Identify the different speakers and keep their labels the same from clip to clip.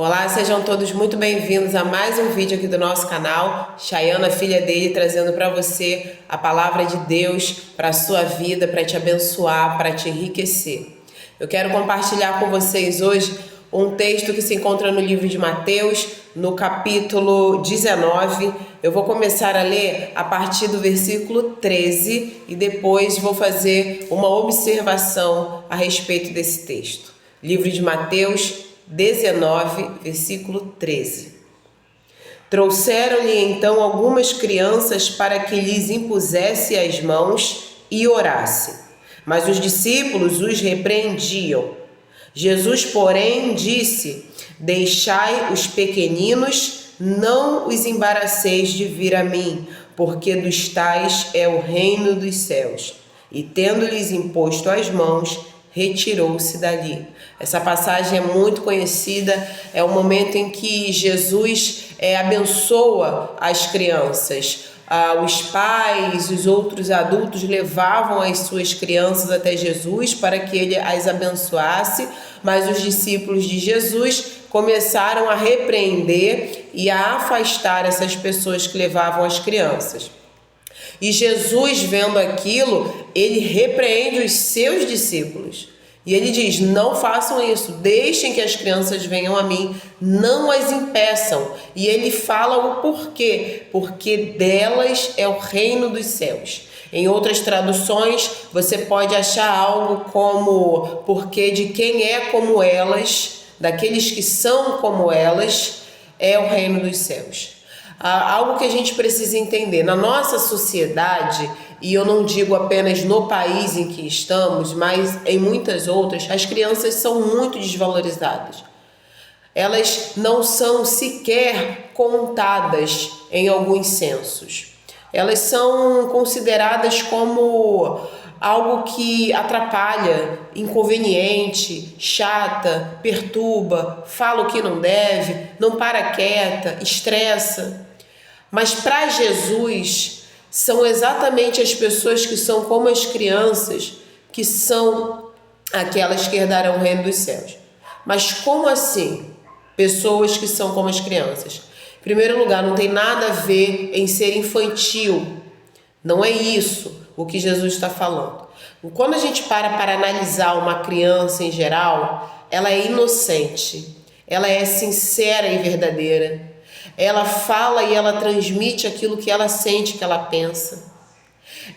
Speaker 1: Olá, sejam todos muito bem-vindos a mais um vídeo aqui do nosso canal. Chayana, filha dele, trazendo para você a palavra de Deus para a sua vida, para te abençoar, para te enriquecer. Eu quero compartilhar com vocês hoje um texto que se encontra no livro de Mateus, no capítulo 19. Eu vou começar a ler a partir do versículo 13 e depois vou fazer uma observação a respeito desse texto. Livro de Mateus 19, versículo 13. Trouxeram-lhe então algumas crianças para que lhes impusesse as mãos e orasse. Mas os discípulos os repreendiam. Jesus, porém, disse: Deixai os pequeninos, não os embaraceis de vir a mim, porque dos tais é o reino dos céus. E tendo-lhes imposto as mãos, retirou-se dali. Essa passagem é muito conhecida, é o momento em que Jesus abençoa as crianças. Os pais, os outros adultos levavam as suas crianças até Jesus para que ele as abençoasse, mas os discípulos de Jesus começaram a repreender e a afastar essas pessoas que levavam as crianças. E Jesus, vendo aquilo, ele repreende os seus discípulos. E ele diz: não façam isso, deixem que as crianças venham a mim, não as impeçam. E ele fala o porquê, porque delas é o reino dos céus. Em outras traduções, você pode achar algo como: porque de quem é como elas, daqueles que são como elas, é o reino dos céus. Algo que a gente precisa entender, na nossa sociedade, e eu não digo apenas no país em que estamos, mas em muitas outras, as crianças são muito desvalorizadas. Elas não são sequer contadas em alguns censos. Elas são consideradas como algo que atrapalha, inconveniente, chata, perturba, fala o que não deve, não para quieta, estressa. Mas para Jesus, são exatamente as pessoas que são como as crianças, que são aquelas que herdarão o reino dos céus. Mas como assim? Pessoas que são como as crianças. Em primeiro lugar, não tem nada a ver em ser infantil. Não é isso o que Jesus está falando. Quando a gente para analisar uma criança em geral, ela é inocente, ela é sincera e verdadeira. Ela fala e ela transmite aquilo que ela sente, que ela pensa.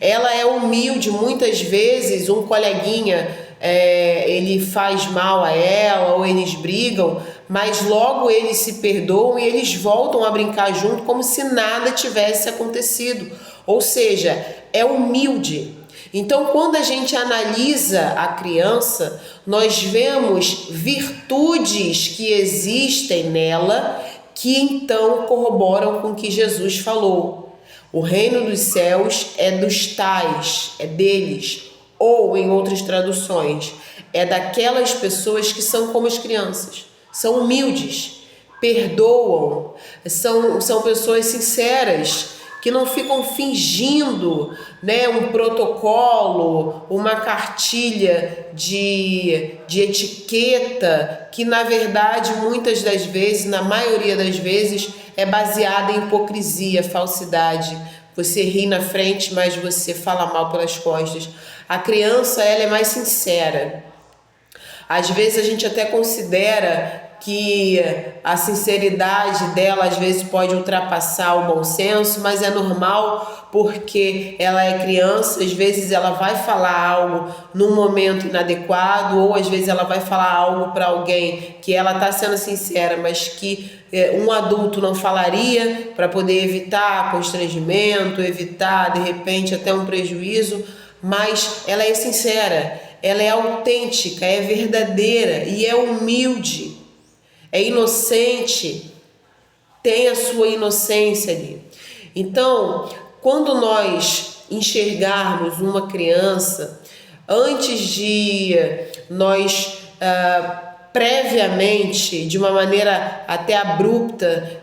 Speaker 1: Ela é humilde, muitas vezes um coleguinha, ele faz mal a ela ou eles brigam, mas logo eles se perdoam e eles voltam a brincar junto como se nada tivesse acontecido. Ou seja, é humilde. Então, quando a gente analisa a criança, nós vemos virtudes que existem nela que então corroboram com o que Jesus falou. O reino dos céus é dos tais, é deles, ou em outras traduções, é daquelas pessoas que são como as crianças, são humildes, perdoam, são pessoas sinceras, que não ficam fingindo, um protocolo, uma cartilha de etiqueta, que na verdade, muitas das vezes, na maioria das vezes, é baseada em hipocrisia, falsidade. Você ri na frente, mas você fala mal pelas costas. A criança, ela é mais sincera. Às vezes a gente até considera que a sinceridade dela às vezes pode ultrapassar o bom senso, mas é normal porque ela é criança, às vezes ela vai falar algo num momento inadequado, ou às vezes ela vai falar algo para alguém que ela está sendo sincera, mas que um adulto não falaria, para poder evitar constrangimento, evitar de repente até um prejuízo, mas ela é sincera, ela é autêntica, é verdadeira e é humilde. É inocente, tem a sua inocência ali. Então, quando nós enxergarmos uma criança, antes de nós previamente, de uma maneira até abrupta,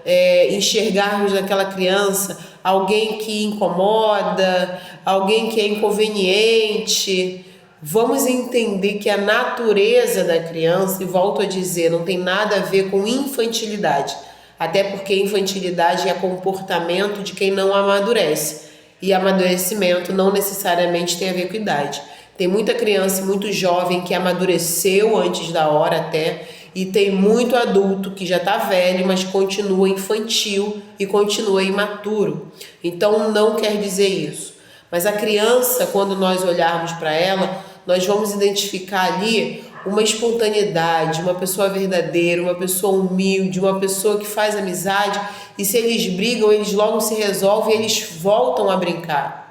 Speaker 1: enxergarmos naquela criança alguém que incomoda, alguém que é inconveniente, vamos entender que a natureza da criança, e volto a dizer, não tem nada a ver com infantilidade, até porque infantilidade é comportamento de quem não amadurece, e amadurecimento não necessariamente tem a ver com idade. Tem muita criança, muito jovem que amadureceu antes da hora até, e tem muito adulto que já está velho, mas continua infantil e continua imaturo. Então não quer dizer isso. Mas a criança, quando nós olharmos para ela, nós vamos identificar ali uma espontaneidade, uma pessoa verdadeira, uma pessoa humilde, uma pessoa que faz amizade, e se eles brigam, eles logo se resolvem e eles voltam a brincar.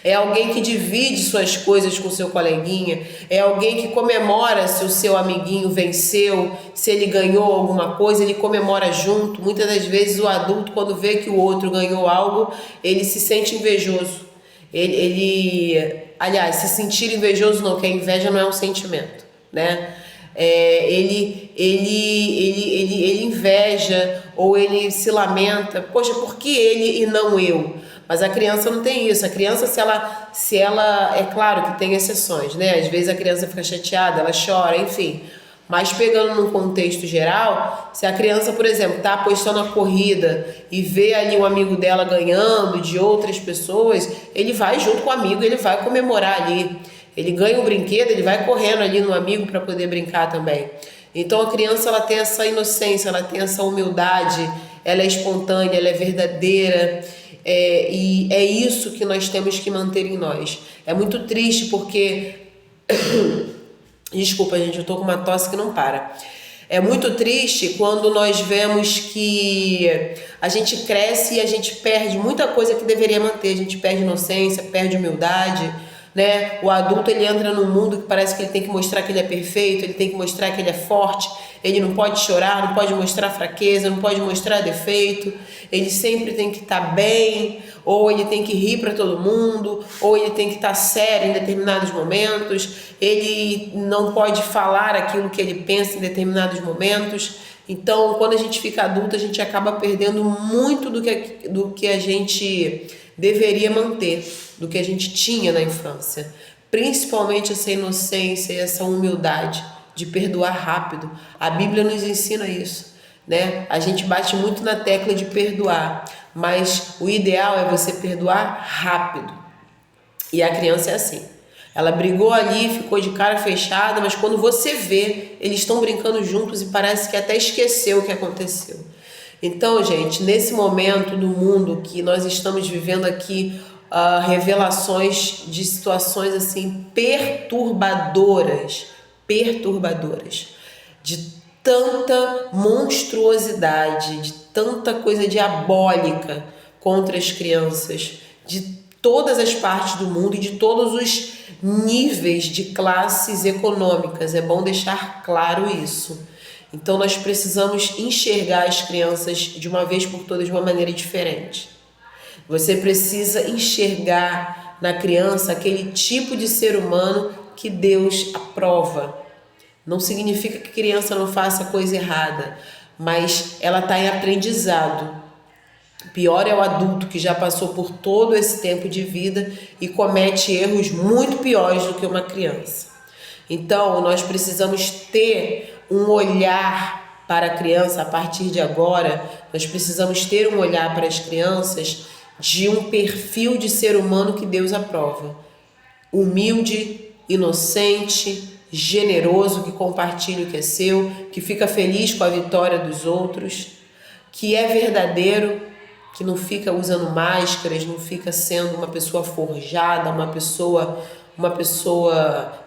Speaker 1: É alguém que divide suas coisas com seu coleguinha, é alguém que comemora se o seu amiguinho venceu, se ele ganhou alguma coisa, ele comemora junto. Muitas das vezes o adulto, quando vê que o outro ganhou algo, ele se sente invejoso. Aliás, se sentir invejoso não, que a inveja não é um sentimento, né? Ele inveja ou ele se lamenta, poxa, por que ele e não eu? Mas a criança não tem isso. A criança, se ela é claro que tem exceções, né? Às vezes a criança fica chateada, ela chora, enfim. Mas pegando num contexto geral, se a criança, por exemplo, está apostando a corrida e vê ali um amigo dela ganhando de outras pessoas, ele vai junto com o amigo, ele vai comemorar ali. Ele ganha um brinquedo, ele vai correndo ali no amigo para poder brincar também. Então a criança, ela tem essa inocência, ela tem essa humildade, ela é espontânea, ela é verdadeira. E é isso que nós temos que manter em nós. É muito triste porque... Desculpa, gente, eu tô com uma tosse que não para. É muito triste quando nós vemos que a gente cresce e a gente perde muita coisa que deveria manter. A gente perde inocência, perde humildade, né? O adulto, ele entra num mundo que parece que ele tem que mostrar que ele é perfeito, ele tem que mostrar que ele é forte, ele não pode chorar, não pode mostrar fraqueza, não pode mostrar defeito, ele sempre tem que estar bem, ou ele tem que rir para todo mundo, ou ele tem que estar sério em determinados momentos, ele não pode falar aquilo que ele pensa em determinados momentos. Então, quando a gente fica adulto, a gente acaba perdendo muito do que a gente deveria manter, do que a gente tinha na infância. Principalmente essa inocência e essa humildade de perdoar rápido. A Bíblia nos ensina isso, né? A gente bate muito na tecla de perdoar, mas o ideal é você perdoar rápido. E a criança é assim. Ela brigou ali, ficou de cara fechada, mas quando você vê, eles estão brincando juntos e parece que até esqueceu o que aconteceu. Então, gente, nesse momento do mundo que nós estamos vivendo aqui, revelações de situações assim perturbadoras, de tanta monstruosidade, de tanta coisa diabólica contra as crianças, de todas as partes do mundo e de todos os níveis de classes econômicas. É bom deixar claro isso. Então nós precisamos enxergar as crianças de uma vez por todas de uma maneira diferente. Você precisa enxergar na criança aquele tipo de ser humano que Deus aprova. Não significa que a criança não faça coisa errada, mas ela está em aprendizado. Pior é o adulto que já passou por todo esse tempo de vida e comete erros muito piores do que uma criança. Então, nós precisamos ter um olhar para a criança a partir de agora. Nós precisamos ter um olhar para as crianças de um perfil de ser humano que Deus aprova. Humilde, inocente, generoso, que compartilha o que é seu, que fica feliz com a vitória dos outros, que é verdadeiro, que não fica usando máscaras, não fica sendo uma pessoa forjada, uma pessoa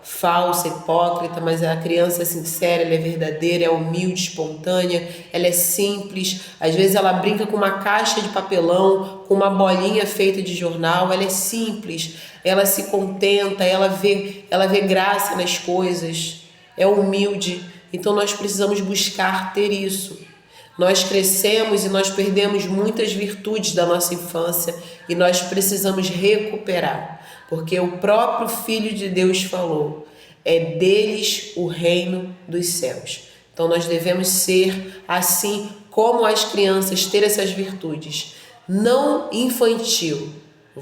Speaker 1: falsa, hipócrita, mas a criança é sincera, ela é verdadeira, é humilde, espontânea, ela é simples. Às vezes ela brinca com uma caixa de papelão, com uma bolinha feita de jornal, ela é simples, ela se contenta, ela vê graça nas coisas, é humilde. Então nós precisamos buscar ter isso. Nós crescemos e nós perdemos muitas virtudes da nossa infância e nós precisamos recuperar, porque o próprio Filho de Deus falou, é deles o reino dos céus. Então nós devemos ser assim como as crianças, ter essas virtudes, não infantil.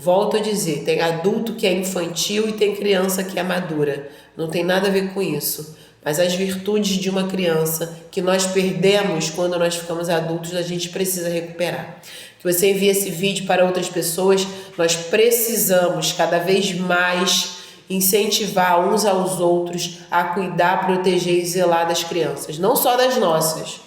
Speaker 1: Volto a dizer, tem adulto que é infantil e tem criança que é madura. Não tem nada a ver com isso. Mas as virtudes de uma criança que nós perdemos quando nós ficamos adultos, a gente precisa recuperar. Que você envie esse vídeo para outras pessoas. Nós precisamos cada vez mais incentivar uns aos outros a cuidar, proteger e zelar das crianças. Não só das nossas,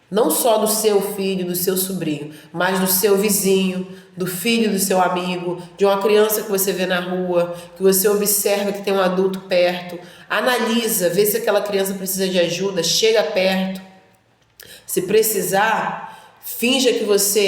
Speaker 1: não só do seu filho, do seu sobrinho, mas do seu vizinho, do filho do seu amigo, de uma criança que você vê na rua, que você observa que tem um adulto perto. Analisa, vê se aquela criança precisa de ajuda, chega perto. Se precisar, finja que você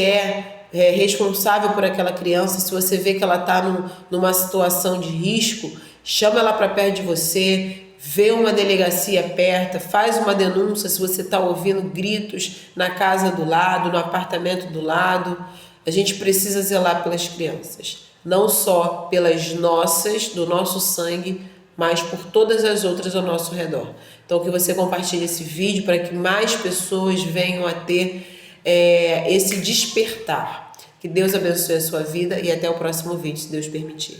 Speaker 1: é responsável por aquela criança. Se você vê que ela está numa situação de risco, chama ela para perto de você, vê uma delegacia perto, faz uma denúncia se você está ouvindo gritos na casa do lado, no apartamento do lado. A gente precisa zelar pelas crianças, não só pelas nossas, do nosso sangue, mas por todas as outras ao nosso redor. Então que você compartilhe esse vídeo para que mais pessoas venham a ter esse despertar. Que Deus abençoe a sua vida e até o próximo vídeo, se Deus permitir.